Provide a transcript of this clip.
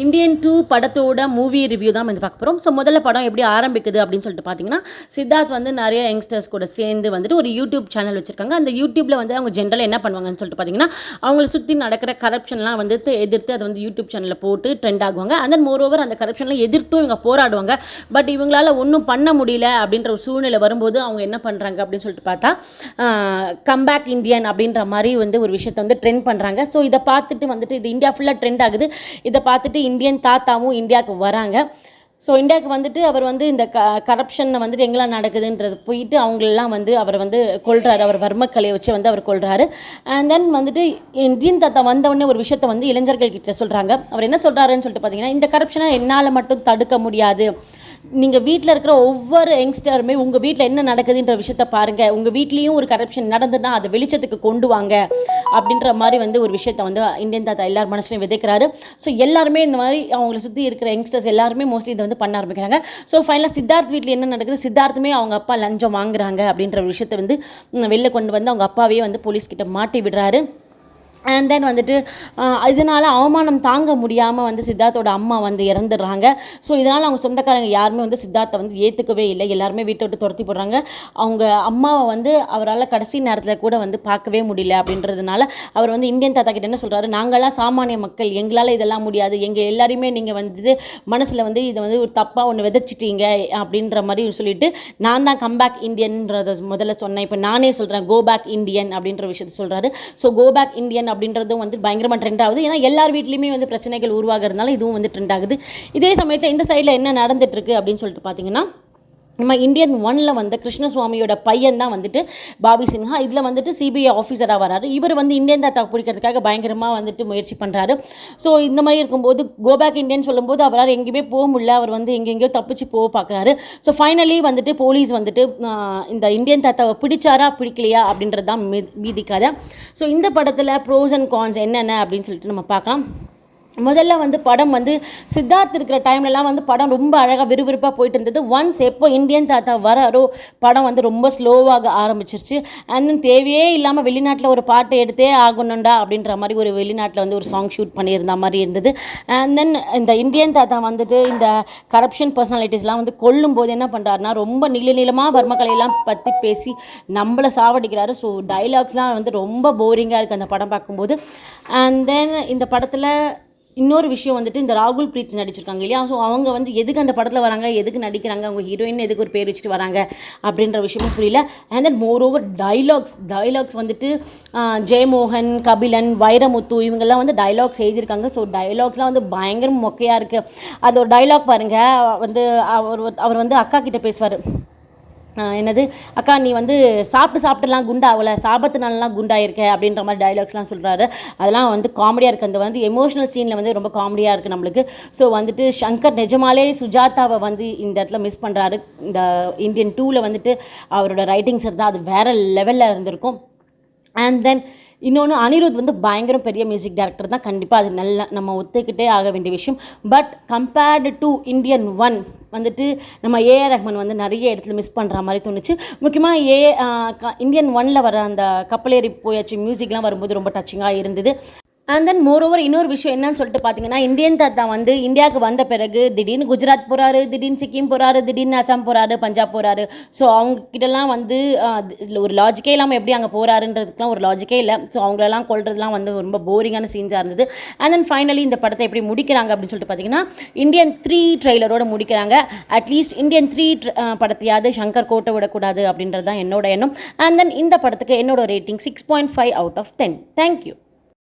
Indian 2 படத்தோட movie review தான் வந்து பார்க்க போகிறோம். ஸோ முதல்ல படம் எப்படி ஆரம்பிக்குது அப்படின்னு சொல்லிட்டு பார்த்தீங்கன்னா, சித்தார்த் வந்து நிறைய யங்ஸ்டர்ஸ் கூட சேர்ந்து வந்துட்டு ஒரு யூடியூப் சேனல் வச்சுருக்காங்க. அந்த யூடியூப்பில் வந்து அவங்க ஜென்ரலாக என்ன பண்ணுவாங்கன்னு சொல்லிட்டு பார்த்தீங்கன்னா, அவங்கள சுற்றி நடக்கிற கரப்ஷன்லாம் வந்து எதிர்த்து அதை வந்து யூடியூப் சேனலில் போட்டு ட்ரெண்ட் ஆகுவாங்க. அண்ட் தென் மோரோவர் அந்த கரப்ஷன்லாம் எதிர்த்தும் இவங்க போராடுவாங்க. பட் இவங்களால ஒன்றும் பண்ண முடியல அப்படின்ற ஒரு சூழ்நிலை வரும்போது அவங்க என்ன பண்ணுறாங்க அப்படின்னு சொல்லிட்டு பார்த்தா, கம்பேக் இந்தியன் அப்படின்ற மாதிரி வந்து ஒரு விஷயத்தை வந்து ட்ரெண்ட் பண்ணுறாங்க. ஸோ இதை பார்த்துட்டு வந்துட்டு இது இந்தியா ஃபுல்லாக ட்ரெண்ட் ஆகுது. இதை பார்த்துட்டு இந்தியன் தாத்தாவும் இந்தியாவுக்கு வராங்க. ஸோ இந்தியாவுக்கு வந்துட்டு அவர் வந்து இந்த கரப்ஷனை வந்துட்டு எங்கெல்லாம் நடக்குதுன்றது போயிட்டு அவங்களெல்லாம் வந்து அவர் வந்து கொள்கிறாரு. அவர் வர்மக்கலையை வச்சு வந்து அவர் கொள்கிறாரு. அண்ட் தென் வந்துட்டு இந்தியன் தாத்தா வந்தவுடனே ஒரு விஷயத்தை வந்து இளைஞர்கள் கிட்ட சொல்கிறாங்க. அவர் என்ன சொல்கிறாருன்னு சொல்லிட்டு பார்த்தீங்கன்னா, இந்த கரப்ஷனை என்னால் மட்டும் தடுக்க முடியாது. நீங்கள் வீட்டில் இருக்கிற ஒவ்வொரு யங்ஸ்டருமே உங்கள் வீட்டில் என்ன நடக்குதுன்ற விஷயத்த பாருங்கள். உங்கள் வீட்லேயும் ஒரு கரப்ஷன் நடந்துன்னா அதை வெளிச்சத்துக்கு கொண்டு வாங்க அப்படின்ற மாதிரி வந்து ஒரு விஷயத்தை வந்து இந்தியன் தாத்தா எல்லார் மனசுலையும் விதைக்கிறாரு. ஸோ எல்லாருமே இந்த மாதிரி அவங்களை சுற்றி இருக்கிற யங்ஸ்டர்ஸ் எல்லாருமே மோஸ்ட்லி இதை வந்து பண்ண ஆரம்பிக்கிறாங்க. ஸோ ஃபைனலாக சித்தார்த் வீட்டில் என்ன நடக்குது, சித்தார்த்துமே அவங்க அப்பா லஞ்சம் வாங்குறாங்க அப்படின்ற ஒரு விஷயத்தை வந்து வெளில கொண்டு வந்து அவங்க அப்பாவே வந்து போலீஸ்கிட்ட மாட்டி விடுறாரு. அண்ட் தென் வந்துட்டு இதனால் அவமானம் தாங்க முடியாமல் வந்து சித்தார்த்தோட அம்மா வந்து இறந்துடுறாங்க. ஸோ இதனால் அவங்க சொந்தக்காரங்க யாருமே வந்து சித்தார்த்தை வந்து ஏற்றுக்கவே இல்லை. எல்லாருமே வீட்டை விட்டு துரத்தி போடுறாங்க. அவங்க அம்மாவை வந்து அவரால் கடைசி நேரத்தில் கூட வந்து பார்க்கவே முடியல. அப்படின்றதுனால அவர் வந்து இந்தியன் தாத்தா கிட்ட என்ன சொல்கிறாரு, நாங்கள்லாம் சாமானிய மக்கள், எங்களால் இதெல்லாம் முடியாது, எங்கள் எல்லாரையுமே நீங்கள் வந்து மனசில் வந்து இதை வந்து ஒரு தப்பாக ஒன்று விதைச்சிட்டீங்க அப்படின்ற மாதிரி சொல்லிட்டு, நான் தான் கம்பேக் இந்தியன்றதை முதல்ல சொன்னேன், இப்போ நானே சொல்கிறேன் கோ பேக் இந்தியன் அப்படின்ற விஷயத்தை சொல்கிறாரு. ஸோ கோ பேக் இந்தியன் அப்படின்றதும் வந்து பயங்கரமாக ட்ரெண்ட் ஆகுது. ஏன்னா எல்லார் வீட்லையுமே வந்து பிரச்சனைகள் உருவாகிறதுனால இதுவும் வந்து ட்ரெண்ட் ஆகுது. இதே சமயத்தில் இந்த சைடில் என்ன நடந்துட்டு இருக்கு அப்படின்னு சொல்லிட்டு பார்த்தீங்கன்னா, நம்ம இந்தியன் 1 வந்த கிருஷ்ணசுவாமியோட பையன் தான் வந்துட்டு பாபி சின்ஹா. இதில் வந்துட்டு சிபிஐ ஆஃபீஸராக வராரு. இவர் வந்து இந்தியன் தாத்தா பிடிக்கிறதுக்காக பயங்கரமாக வந்துட்டு முயற்சி பண்ணுறாரு. ஸோ இந்த மாதிரி இருக்கும்போது கோபேக் இந்தியன் சொல்லும்போது அவரால் எங்கேயுமே போக முடியல. அவர் வந்து எங்கெங்கேயோ தப்பிச்சு போக பார்க்குறாரு. ஸோ ஃபைனலி வந்துட்டு போலீஸ் வந்துட்டு இந்த இந்தியன் தாத்தாவை பிடிச்சாரா பிடிக்கலையா அப்படின்றது தான் மீதி கதை. ஸோ இந்த படத்தில் ப்ரோஸ் அண்ட் கான்ஸ் என்னென்ன அப்படின்னு சொல்லிட்டு நம்ம பார்க்கலாம். முதல்ல வந்து படம் வந்து சித்தார்த் இருக்கிற டைம்லலாம் வந்து படம் ரொம்ப அழகாக விறுவிறுப்பாக போயிட்டு இருந்தது. ஒன்ஸ் எப்போ இந்தியன் தாத்தா வராரோ படம் வந்து ரொம்ப ஸ்லோவாக ஆரம்பிச்சிருச்சு. அண்ட் தென் தேவையே இல்லாமல் வெளிநாட்டில் ஒரு பாட்டை எடுத்தே ஆகணுண்டா அப்படின்ற மாதிரி ஒரு வெளிநாட்டில் வந்து ஒரு சாங் ஷூட் பண்ணியிருந்த மாதிரி இருந்தது. அண்ட் தென் இந்த இந்தியன் தாத்தா வந்துட்டு இந்த கரப்ஷன் பர்சனாலிட்டிஸ்லாம் வந்து கொல்லும்போது என்ன பண்ணுறாருனா, ரொம்ப நீளமாக வர்மக்கலையெல்லாம் பற்றி பேசி நம்மளை சாவடிக்கிறாரு. ஸோ டைலாக்ஸ்லாம் வந்து ரொம்ப போரிங்காக இருக்குது அந்த படம் பார்க்கும்போது. அண்ட் தென் இந்த படத்தில் இன்னொரு விஷயம் வந்துட்டு, இந்த ராகுல் பிரீத் நடிச்சிருக்காங்க இல்லையா, ஸோ அவங்க வந்து எதுக்கு அந்த படத்தில் வராங்க, எதுக்கு நடிக்கிறாங்க, அவங்க ஹீரோயின் எதுக்கு ஒரு பேர் வச்சுட்டு வராங்க அப்படின்ற விஷயமும் புரியல. And then more over dialogues வந்துட்டு ஜெயமோகன், கபிலன், வைரமுத்து இவங்கெல்லாம் வந்து டைலாக்ஸ் எழுதியிருக்காங்க. ஸோ டைலாக்ஸ்லாம் வந்து பயங்கர மொக்கையாக இருக்குது. அது ஒரு டைலாக் பாருங்கள், வந்து அவர் வந்து அக்கா கிட்டே பேசுவார். என்னது அக்கா, நீ வந்து சாப்பிட்டுலாம் குண்டாகல, சாபத்துனாலாம் குண்டாயிருக்க அப்படின்ற மாதிரி டைலாக்ஸ்லாம் சொல்கிறாரு. அதெல்லாம் வந்து காமெடியாக இருக்குது. அந்த வந்து எமோஷனல் சீனில் வந்து ரொம்ப காமெடியாக இருக்குது நம்மளுக்கு. ஸோ வந்துட்டு சங்கர் நிஜமாலே சுஜாதாவை வந்து இந்த இடத்துல மிஸ் பண்ணுறாரு. இந்த இந்தியன் 2 வந்துட்டு அவரோட ரைட்டிங்ஸ் இருந்தால் அது வேறு லெவலில் இருந்திருக்கும். அண்ட் தென் இன்னொன்று, அனிருத் வந்து பயங்கர பெரிய மியூசிக் டைரக்டர் தான், கண்டிப்பாக அது நல்ல நம்ம ஒத்துக்கிட்டே ஆக வேண்டிய விஷயம். பட் கம்பேர்டு டு இந்தியன் 1 வந்துட்டு நம்ம ஏஆர் ரஹ்மான் வந்து நிறைய இடத்துல மிஸ் பண்ணுற மாதிரி தோணுச்சு. முக்கியமாக இந்தியன் 1 வர அந்த கப்பலேறி போயாச்சு மியூசிக்லாம் வரும்போது ரொம்ப டச்சிங்காக இருந்தது. அண்ட் தென் மோரோவர் இன்னொரு விஷயம் என்னன்னு சொல்லிட்டு பார்த்தீங்கன்னா, இந்தியன் தாத்தா வந்து இந்தியாவுக்கு வந்த பிறகு திடீர்னு குஜராத் போகிறாரு, திடீர்னு சிக்கிம் போகிறாரு, திடீர்னு அசாம் போகிறாரு, பஞ்சாப் போகிறாரு. ஸோ அவங்கக்கிட்டலாம் வந்து ஒரு லாஜிக்கே இல்லாமல் எப்படி அங்கே போகிறாருன்றதுக்குலாம் ஒரு லாஜிக்கே இல்லை. ஸோ அவங்களெல்லாம் கொள்றதுலாம் வந்து ரொம்ப போரிங்கான சீன்ஸாக இருந்தது. அண்ட் தென் ஃபைனலி இந்த படத்தை எப்படி முடிக்கிறாங்க அப்படின்னு சொல்லிட்டு பார்த்தீங்கன்னா, இந்தியன் 3 ட்ரெய்லரோடு முடிக்கிறாங்க. அட்லீஸ்ட் இந்தியன் 3 படத்தையாவது சங்கர் கோட்டை விடக்கூடாது அப்படின்றது தான் என்னோட எண்ணம். அண்ட் தென் இந்த படத்துக்கு என்னோட ரேட்டிங் 6.5 out of 10. தேங்க்யூ.